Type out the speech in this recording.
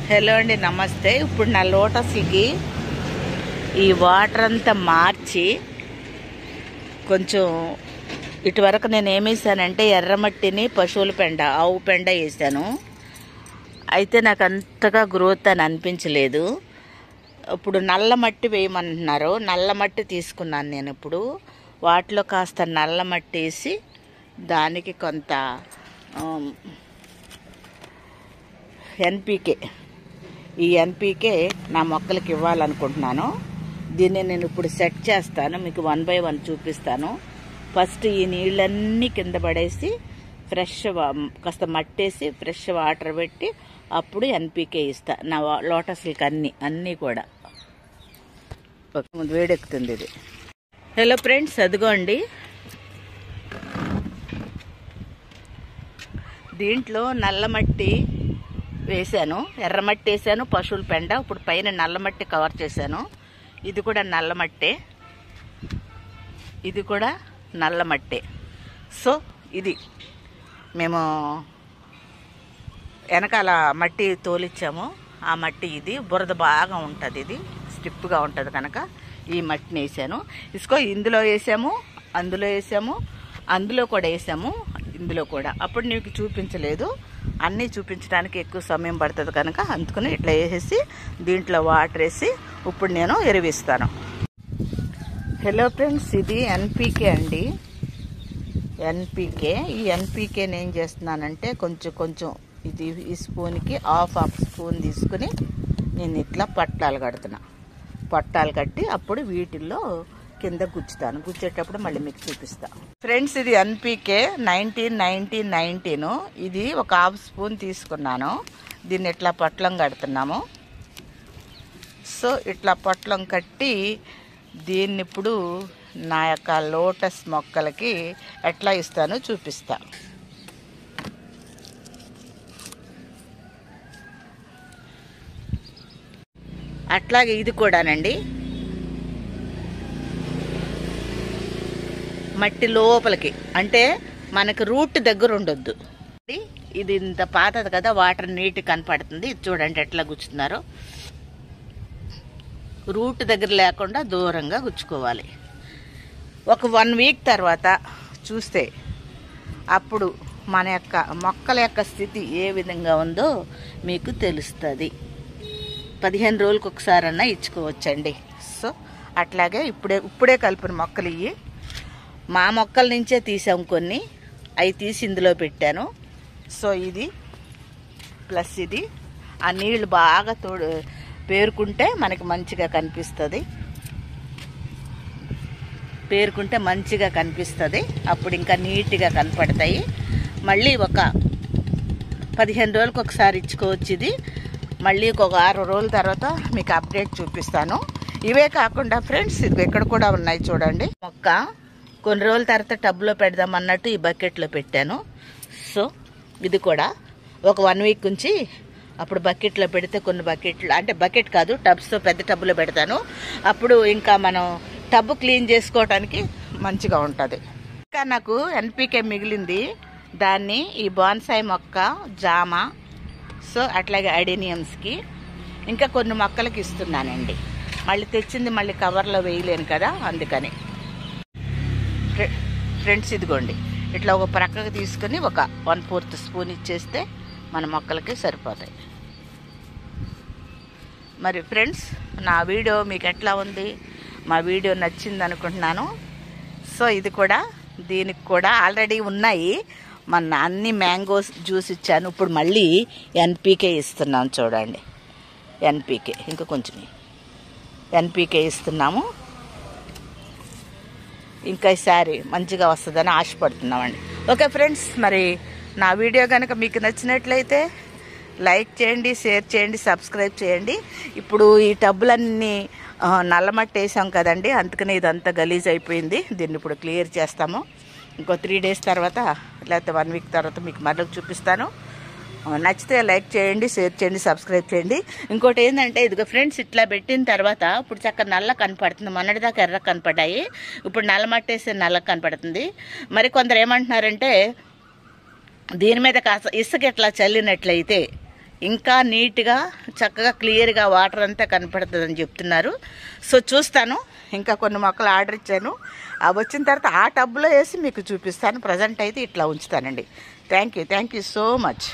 Hello అండి, నమస్తే. ఇప్పుడు నా లోటస్కి ఈ వాటర్ అంతా మార్చి కొంచెం ఇటువరకు నేను ఏమేసానంటే ఎర్రమట్టిని పశువుల పెండ, ఆవు పెండ వేసాను. అయితే నాకు అంతగా గ్రోత్ అని అనిపించలేదు. ఇప్పుడు నల్ల మట్టి వేయమంటున్నారు. నల్ల మట్టి తీసుకున్నాను నేను. ఇప్పుడు వాటిలో కాస్త నల్ల మట్టి వేసి దానికి కొంత ఎన్పీకే, ఈ ఎన్పీకే నా మొక్కలకి ఇవ్వాలనుకుంటున్నాను. దీన్ని నేను ఇప్పుడు సెట్ చేస్తాను, మీకు 1 by 1 చూపిస్తాను. ఫస్ట్ ఈ నీళ్ళన్నీ కింద పడేసి ఫ్రెష్ కాస్త మట్టేసి ఫ్రెష్ వాటర్ పెట్టి అప్పుడు ఎన్పీకే ఇస్తా నా లోటస్లకి అన్నీ కూడా. వేడెక్కుతుంది ఇది. హలో ఫ్రెండ్స్, అదిగోండి దీంట్లో నల్ల మట్టి వేసాను, ఎర్రమట్టి వేసాను, పశువుల పెండ. ఇప్పుడు పైన నల్లమట్టి కవర్ చేశాను. ఇది కూడా నల్లమట్టే, ఇది కూడా నల్లమట్టే. సో ఇది మేము వెనకాల మట్టి తోలిచ్చాము. ఆ మట్టి ఇది బురద బాగా ఉంటుంది, ఇది స్టిప్గా ఉంటుంది కనుక ఈ మట్టిని వేసాను. ఇసుకో ఇందులో వేసాము, అందులో వేసాము, అందులో కూడా వేసాము, ఇందులో కూడా. అప్పుడు నీకు చూపించలేదు, అన్నీ చూపించడానికి ఎక్కువ సమయం పడుతుంది కనుక అందుకని ఇట్లా వేసేసి దీంట్లో వాటర్ వేసి ఇప్పుడు నేను ఎరువిస్తాను. హలో ఫ్రెండ్స్, ఇది ఎన్పీకే అండి, ఎన్పీకే. ఈ ఎన్పీకేని ఏం చేస్తున్నానంటే కొంచెం ఇది ఈ స్పూన్కి హాఫ్ స్పూన్ తీసుకుని నేను ఇట్లా పట్టాలు కడుతున్నా. పట్టాలు కట్టి అప్పుడు వీటిల్లో కింద గుచ్చుతాను. గుచ్చేటప్పుడు మళ్ళీ మీకు చూపిస్తా. ఫ్రెండ్స్, ఇది ఎన్పీకే 19 ఇది ఒక హాఫ్ స్పూన్ తీసుకున్నాను. దీన్ని ఇట్లా పొట్లం కడుతున్నాము. సో ఇట్లా పొట్లం కట్టి దీన్ని ఇప్పుడు నా యొక్క లోటస్ మొక్కలకి ఎట్లా ఇస్తానో చూపిస్తా. అట్లాగే ఇది కూడానండి, మట్టి లోపలికి, అంటే మనకు రూట్ దగ్గర ఉండొద్దు. ఇది ఇంత పాతది కదా, వాటర్ నీట్ కనపడుతుంది. చూడండి ఎట్లా గుచ్చుతున్నారో. రూట్ దగ్గర లేకుండా దూరంగా గుచ్చుకోవాలి. ఒక 1 వీక్ తర్వాత చూస్తే అప్పుడు మన యొక్క మొక్కల యొక్క స్థితి ఏ విధంగా ఉందో మీకు తెలుస్తుంది. 15 రోజులకు ఒకసారన్నా ఇచ్చుకోవచ్చండి. సో అట్లాగే ఇప్పుడే కలిపిన మొక్కలు ఇవి మా మొక్కల నుంచే తీసాం కొన్ని, అవి తీసి ఇందులో పెట్టాను. సో ఇది ప్లస్ ఇది ఆ నీళ్లు బాగా పేరుకుంటే మనకి మంచిగా కనిపిస్తుంది. పేరుకుంటే మంచిగా కనిపిస్తుంది, అప్పుడు ఇంకా నీట్గా కనపడతాయి. మళ్ళీ ఒక 15 రోజులకు ఒకసారి ఇచ్చుకోవచ్చు. ఇది మళ్ళీ ఒక 6 రోజుల తర్వాత మీకు అప్డేట్ చూపిస్తాను. ఇవే కాకుండా ఫ్రెండ్స్, ఇది ఇక్కడ కూడా ఉన్నాయి చూడండి. మొక్క కొన్ని రోజుల తర్వాత టబ్లో పెడదాం అన్నట్టు ఈ బకెట్లో పెట్టాను. సో ఇది కూడా ఒక 1 వీక్ ఉంచి అప్పుడు బకెట్లో పెడితే, కొన్ని బకెట్లు అంటే బకెట్ కాదు టబ్స్తో పెద్ద టబ్లో పెడతాను. అప్పుడు ఇంకా మనం టబ్ క్లీన్ చేసుకోవడానికి మంచిగా ఉంటుంది. ఇంకా నాకు ఎన్పీకే మిగిలింది, దాన్ని ఈ బాన్సాయి మొక్క, జామ, సో అట్లాగే అడేనియమ్స్కి ఇంకా కొన్ని మొక్కలకి ఇస్తున్నానండి. మళ్ళీ తెచ్చింది మళ్ళీ కవర్లో వేయలేను కదా, అందుకని. ఫ్రెండ్స్, ఇదిగోండి ఇట్లా ఒక ప్రక్కకు తీసుకుని ఒక 1/4 స్పూన్ ఇచ్చేస్తే మన మొక్కలకి సరిపోతాయి. మరి ఫ్రెండ్స్, నా వీడియో మీకు ఎట్లా ఉంది? మా వీడియో నచ్చింది అనుకుంటున్నాను. సో ఇది కూడా, దీనికి కూడా ఆల్రెడీ ఉన్నాయి మొన్న అన్ని మ్యాంగోస్ జ్యూస్ ఇచ్చాను, ఇప్పుడు మళ్ళీ ఎన్పీకే ఇస్తున్నాం చూడండి. ఎన్పీకే ఇంకా కొంచెం ఎన్పీకే ఇస్తున్నాము. ఇంకా ఈసారి మంచిగా వస్తుందని ఆశపడుతున్నామండి. ఓకే ఫ్రెండ్స్, మరి నా వీడియో కనుక మీకు నచ్చినట్లయితే లైక్ చేయండి, షేర్ చేయండి, సబ్స్క్రైబ్ చేయండి. ఇప్పుడు ఈ టబ్బులన్నీ నల్లమట్టి వేసాం కదండి, అందుకని ఇదంతా గలీజ్ అయిపోయింది. దీన్ని ఇప్పుడు క్లియర్ చేస్తాము. ఇంకో 3 days తర్వాత లేకపోతే 1 week తర్వాత మీకు మరొక చూపిస్తాను. నచ్చితే లైక్ చేయండి, షేర్ చేయండి, సబ్స్క్రైబ్ చేయండి. ఇంకోటి ఏంటంటే ఇదిగో ఫ్రెండ్స్, ఇట్లా పెట్టిన తర్వాత ఇప్పుడు చక్కగా నల్ల కనపడుతుంది. మొన్నటిదాకా ఎర్ర కనపడ్డాయి, ఇప్పుడు నల్ల మట్టేసి నల్ల కనపడుతుంది. మరి కొందరు ఏమంటున్నారంటే దీని మీద కాస్త ఇసుక ఇట్లా చల్లినట్లయితే ఇంకా నీట్గా చక్కగా క్లియర్గా వాటర్ అంతా కనపడుతుందని చెప్తున్నారు. సో చూస్తాను. ఇంకా కొన్ని మొక్కలు ఆర్డర్ ఇచ్చాను, అవి వచ్చిన తర్వాత ఆ టబ్లో వేసి మీకు చూపిస్తాను. ప్రజెంట్ అయితే ఇట్లా ఉంచుతానండి. Thank you so much.